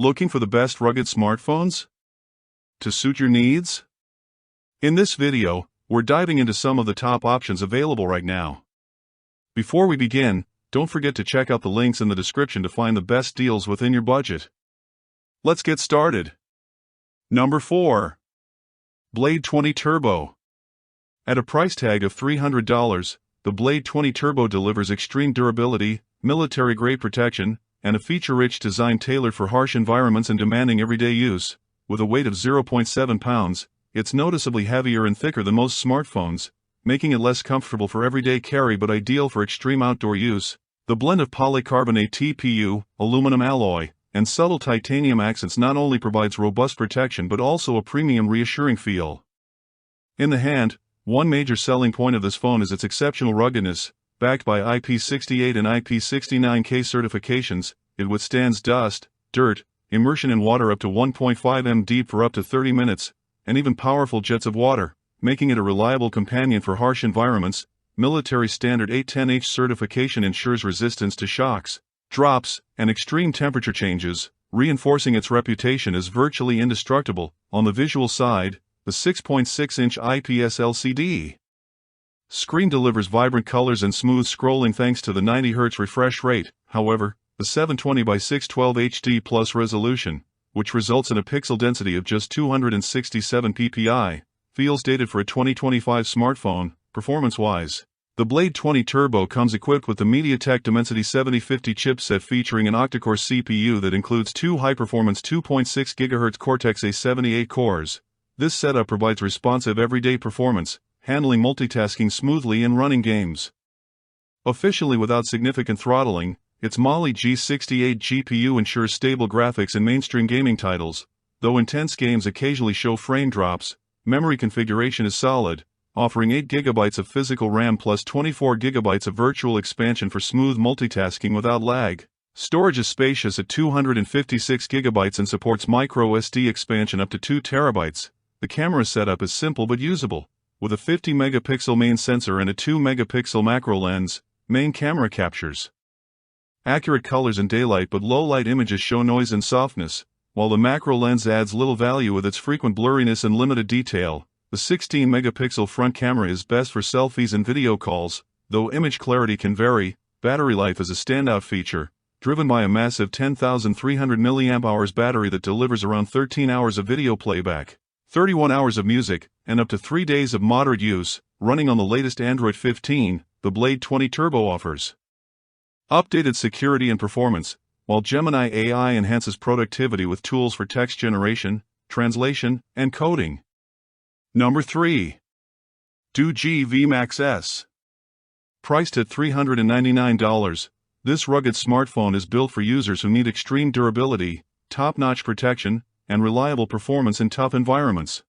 Looking for the best rugged smartphones to suit your needs? In this video, we're diving into some of the top options available right now. Before we begin, don't forget to check out the links in the description to find the best deals within your budget. Let's get started. Number 4. Blade 20 Turbo. At a price tag of $300, the Blade 20 Turbo delivers extreme durability, military-grade protection, and a feature-rich design tailored for harsh environments and demanding everyday use. With a weight of 0.7 pounds, it's noticeably heavier and thicker than most smartphones, making it less comfortable for everyday carry but ideal for extreme outdoor use. The blend of polycarbonate TPU, aluminum alloy, and subtle titanium accents not only provides robust protection but also a premium reassuring feel. In the hand, one major selling point of this phone is its exceptional ruggedness. Backed by IP68 and IP69K certifications, it withstands dust, dirt, immersion in water up to 1.5 m deep for up to 30 minutes, and even powerful jets of water, making it a reliable companion for harsh environments. Military standard 810H certification ensures resistance to shocks, drops, and extreme temperature changes, reinforcing its reputation as virtually indestructible. On the visual side, the 6.6-inch IPS LCD screen delivers vibrant colors and smooth scrolling thanks to the 90 Hz refresh rate. However, the 720 by 612 HD Plus resolution, which results in a pixel density of just 267 ppi, feels dated for a 2025 smartphone. Performance-wise, the Blade 20 Turbo comes equipped with the MediaTek Dimensity 7050 chipset featuring an octa-core CPU that includes two high-performance 2.6 GHz Cortex-A78 cores. This setup provides responsive everyday performance, handling multitasking smoothly and running games officially without significant throttling. Its Mali G68 GPU ensures stable graphics in mainstream gaming titles, though intense games occasionally show frame drops. Memory configuration is solid, offering 8 GB of physical RAM plus 24 GB of virtual expansion for smooth multitasking without lag. Storage is spacious at 256 GB and supports micro SD expansion up to 2 TB. The camera setup is simple but usable, with a 50-megapixel main sensor and a 2-megapixel macro lens. Main camera captures accurate colors in daylight but low-light images show noise and softness, while the macro lens adds little value with its frequent blurriness and limited detail. The 16-megapixel front camera is best for selfies and video calls, though image clarity can vary. Battery life is a standout feature, driven by a massive 10,300 mAh battery that delivers around 13 hours of video playback, 31 hours of music, and up to 3 days of moderate use. Running on the latest Android 15, the Blade 20 Turbo offers updated security and performance, while Gemini AI enhances productivity with tools for text generation, translation, and coding. Number 3. Doogee V-Max S. Priced at $399, this rugged smartphone is built for users who need extreme durability, top-notch protection, and reliable performance in tough environments.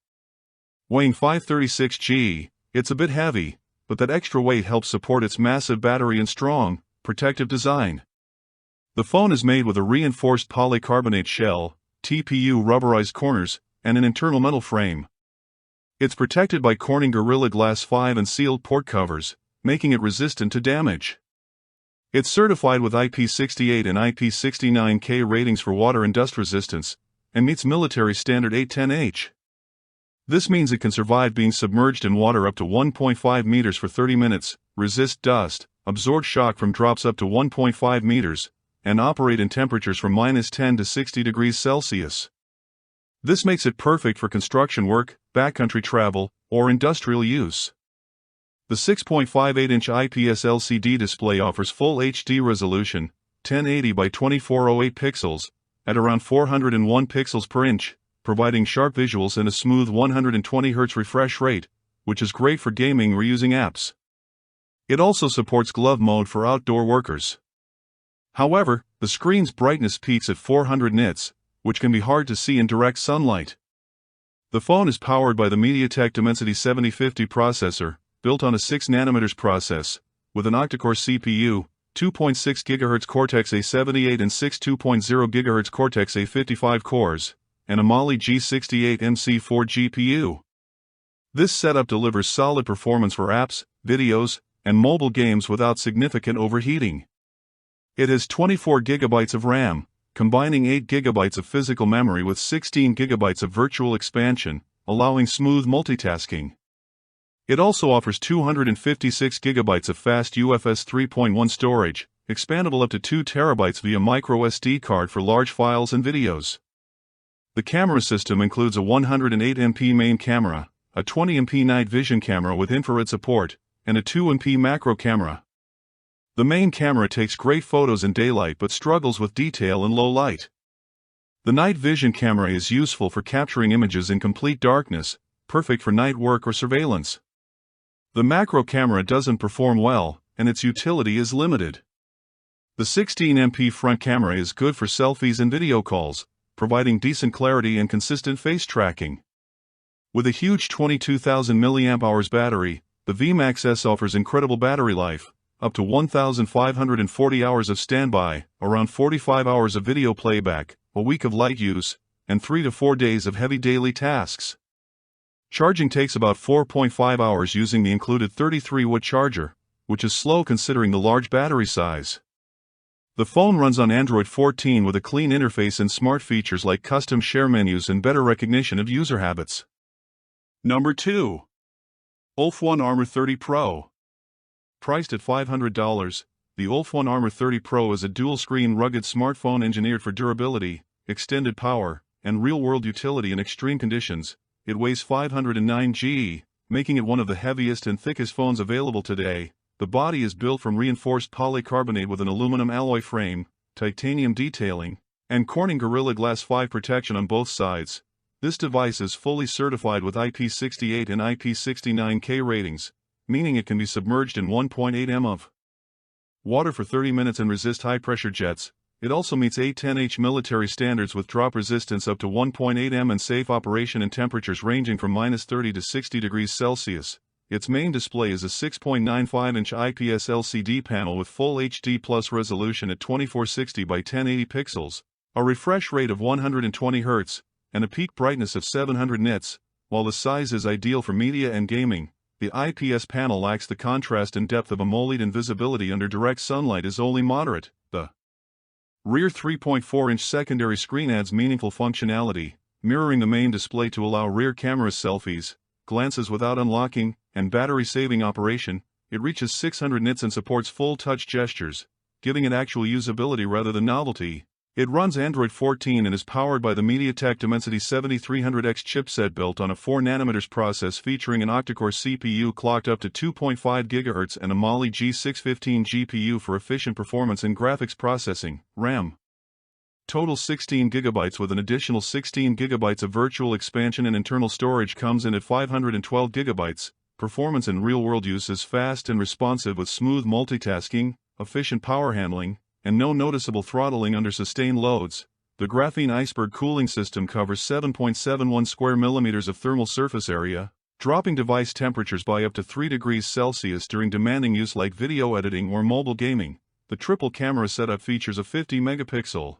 Weighing 536 g, it's a bit heavy, but that extra weight helps support its massive battery and strong, protective design. The phone is made with a reinforced polycarbonate shell, TPU rubberized corners, and an internal metal frame. It's protected by Corning Gorilla Glass 5 and sealed port covers, making it resistant to damage. It's certified with IP68 and IP69K ratings for water and dust resistance, and meets military standard 810H. This means it can survive being submerged in water up to 1.5 meters for 30 minutes, resist dust, absorb shock from drops up to 1.5 meters, and operate in temperatures from -10 to 60 degrees Celsius. This makes it perfect for construction work, backcountry travel, or industrial use. The 6.58-inch IPS LCD display offers full HD resolution, 1080 by 2408 pixels, at around 401 pixels per inch, providing sharp visuals and a smooth 120 Hz refresh rate, which is great for gaming or using apps. It also supports glove mode for outdoor workers. However, the screen's brightness peaks at 400 nits, which can be hard to see in direct sunlight. The phone is powered by the MediaTek Dimensity 7050 processor, built on a 6nm process, with an octa-core CPU, 2.6 GHz Cortex-A78 and 6 2.0 GHz Cortex-A55 cores, and a Mali G68 MC4 GPU. This setup delivers solid performance for apps, videos, and mobile games without significant overheating. It has 24 GB of RAM, combining 8 GB of physical memory with 16 GB of virtual expansion, allowing smooth multitasking. It also offers 256 GB of fast UFS 3.1 storage, expandable up to 2 TB via micro SD card for large files and videos. The camera system includes a 108MP main camera, a 20MP night vision camera with infrared support, and a 2MP macro camera. The main camera takes great photos in daylight but struggles with detail in low light. The night vision camera is useful for capturing images in complete darkness, perfect for night work or surveillance. The macro camera doesn't perform well, and its utility is limited. The 16MP front camera is good for selfies and video calls, providing decent clarity and consistent face tracking. With a huge 22,000 mAh battery, the V-Max S offers incredible battery life, up to 1,540 hours of standby, around 45 hours of video playback, a week of light use, and 3 to 4 days of heavy daily tasks. Charging takes about 4.5 hours using the included 33-watt charger, which is slow considering the large battery size. The phone runs on Android 14 with a clean interface and smart features like custom share menus and better recognition of user habits. Number 2. Ulfone Armor 30 Pro. Priced at $500, the Ulfone Armor 30 Pro is a dual-screen rugged smartphone engineered for durability, extended power, and real-world utility in extreme conditions. It weighs 509 g, making it one of the heaviest and thickest phones available today. The body is built from reinforced polycarbonate with an aluminum alloy frame, titanium detailing, and Corning Gorilla Glass 5 protection on both sides. This device is fully certified with IP68 and IP69K ratings, meaning it can be submerged in 1.8 m of water for 30 minutes and resist high-pressure jets. It also meets A10H military standards with drop resistance up to 1.8 m and safe operation in temperatures ranging from -30 to 60 degrees Celsius. Its main display is a 6.95-inch IPS LCD panel with full HD Plus resolution at 2460 by 1080 pixels, a refresh rate of 120 Hz, and a peak brightness of 700 nits. While the size is ideal for media and gaming, the IPS panel lacks the contrast and depth of AMOLED, and visibility under direct sunlight is only moderate. The rear 3.4-inch secondary screen adds meaningful functionality, mirroring the main display to allow rear camera selfies, glances without unlocking, and battery-saving operation. It reaches 600 nits and supports full touch gestures, giving it actual usability rather than novelty. It runs Android 14 and is powered by the MediaTek Dimensity 7300X chipset built on a 4nm process featuring an octa-core CPU clocked up to 2.5 GHz and a Mali G615 GPU for efficient performance in graphics processing. RAM. Total 16 GB with an additional 16 GB of virtual expansion and internal storage comes in at 512 GB. Performance in real-world use is fast and responsive with smooth multitasking, efficient power handling, and no noticeable throttling under sustained loads. The Graphene Iceberg cooling system covers 7.71 square millimeters of thermal surface area, dropping device temperatures by up to 3 degrees Celsius during demanding use like video editing or mobile gaming. The triple camera setup features a 50-megapixel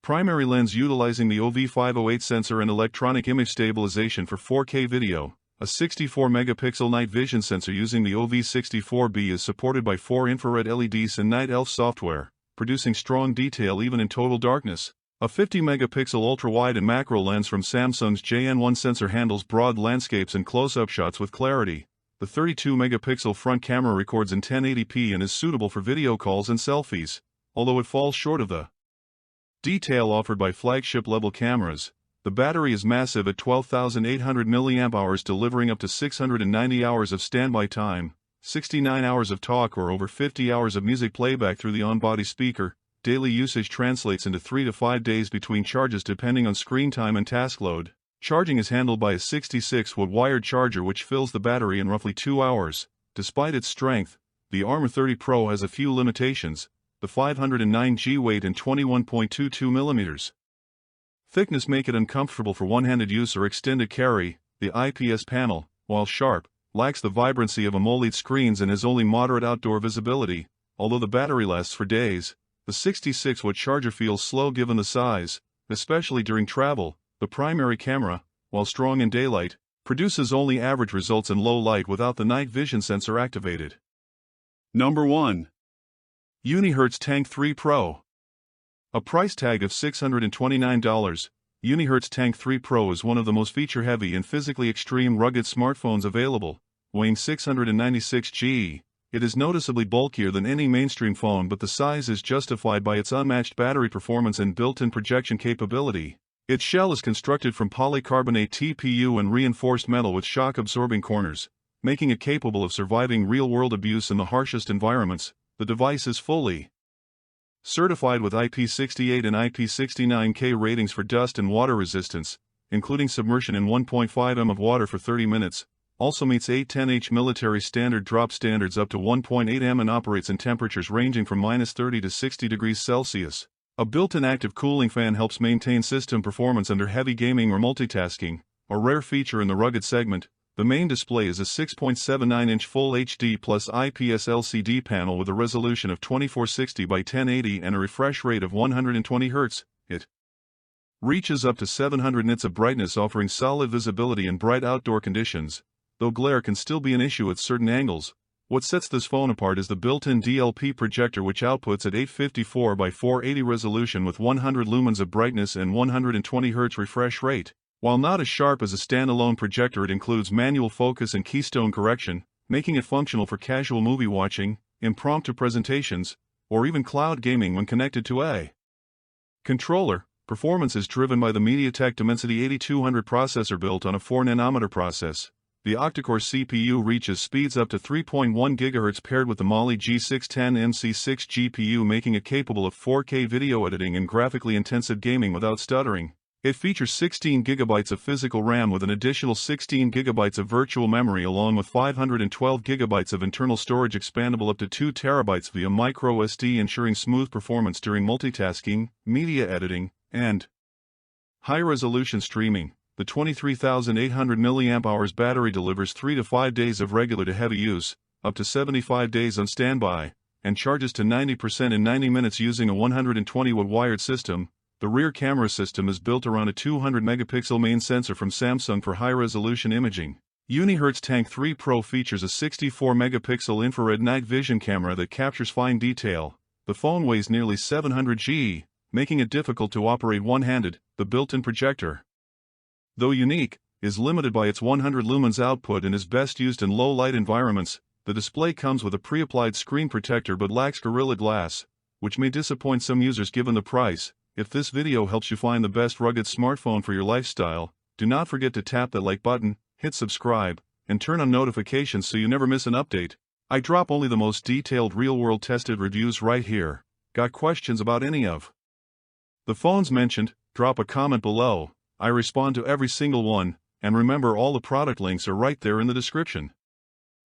primary lens utilizing the OV508 sensor and electronic image stabilization for 4K video. A 64-megapixel night vision sensor using the OV64B is supported by 4 infrared LEDs and Night Elf software, producing strong detail even in total darkness. A 50-megapixel ultra-wide and macro lens from Samsung's JN1 sensor handles broad landscapes and close-up shots with clarity. The 32-megapixel front camera records in 1080p and is suitable for video calls and selfies, although it falls short of the detail offered by flagship-level cameras. The battery is massive at 12,800 mAh, delivering up to 690 hours of standby time, 69 hours of talk or over 50 hours of music playback through the on-body speaker. Daily usage translates into 3 to 5 days between charges depending on screen time and task load. Charging is handled by a 66-watt wired charger which fills the battery in roughly 2 hours. Despite its strength, the Armor 30 Pro has a few limitations. The 509 g weight and 21.22 mm thickness make it uncomfortable for one-handed use or extended carry. The IPS panel, while sharp, lacks the vibrancy of AMOLED screens and has only moderate outdoor visibility. Although the battery lasts for days, the 66-watt charger feels slow given the size, especially during travel. The primary camera, while strong in daylight, produces only average results in low light without the night vision sensor activated. Number 1. Unihertz Tank 3 Pro. A price tag of $629, Unihertz Tank 3 Pro is one of the most feature-heavy and physically extreme rugged smartphones available, weighing 696 g. It is noticeably bulkier than any mainstream phone, but the size is justified by its unmatched battery performance and built-in projection capability. Its shell is constructed from polycarbonate TPU and reinforced metal with shock-absorbing corners, making it capable of surviving real-world abuse in the harshest environments. The device is fully certified with IP68 and IP69K ratings for dust and water resistance, including submersion in 1.5 m of water for 30 minutes, also meets 810H military standard drop standards up to 1.8 m and operates in temperatures ranging from -30 to 60 degrees Celsius. A built-in active cooling fan helps maintain system performance under heavy gaming or multitasking, a rare feature in the rugged segment. The main display is a 6.79-inch Full HD plus IPS LCD panel with a resolution of 2460 by 1080 and a refresh rate of 120 Hz. It reaches up to 700 nits of brightness, offering solid visibility in bright outdoor conditions, though glare can still be an issue at certain angles. What sets this phone apart is the built-in DLP projector, which outputs at 854 by 480 resolution with 100 lumens of brightness and 120 Hz refresh rate. While not as sharp as a standalone projector, it includes manual focus and keystone correction, making it functional for casual movie watching, impromptu presentations, or even cloud gaming when connected to a controller. Performance is driven by the MediaTek Dimensity 8200 processor built on a 4nm process. The octa-core CPU reaches speeds up to 3.1 GHz paired with the Mali G610 MC6 GPU, making it capable of 4K video editing and graphically intensive gaming without stuttering. It features 16 GB of physical RAM with an additional 16 GB of virtual memory, along with 512 GB of internal storage expandable up to 2 TB via microSD, ensuring smooth performance during multitasking, media editing, and high-resolution streaming. The 23,800 mAh battery delivers 3 to 5 days of regular to heavy use, up to 75 days on standby, and charges to 90% in 90 minutes using a 120-watt wired system. The rear camera system is built around a 200-megapixel main sensor from Samsung for high-resolution imaging. Unihertz Tank 3 Pro features a 64-megapixel infrared night vision camera that captures fine detail. The phone weighs nearly 700 g, making it difficult to operate one-handed. The built-in projector, though unique, is limited by its 100 lumens output and is best used in low-light environments. The display comes with a pre-applied screen protector but lacks Gorilla Glass, which may disappoint some users given the price. If this video helps you find the best rugged smartphone for your lifestyle, do not forget to tap that like button, hit subscribe, and turn on notifications so you never miss an update. I drop only the most detailed real-world tested reviews right here. Got questions about any of the phones mentioned? Drop a comment below. I respond to every single one, and remember, all the product links are right there in the description.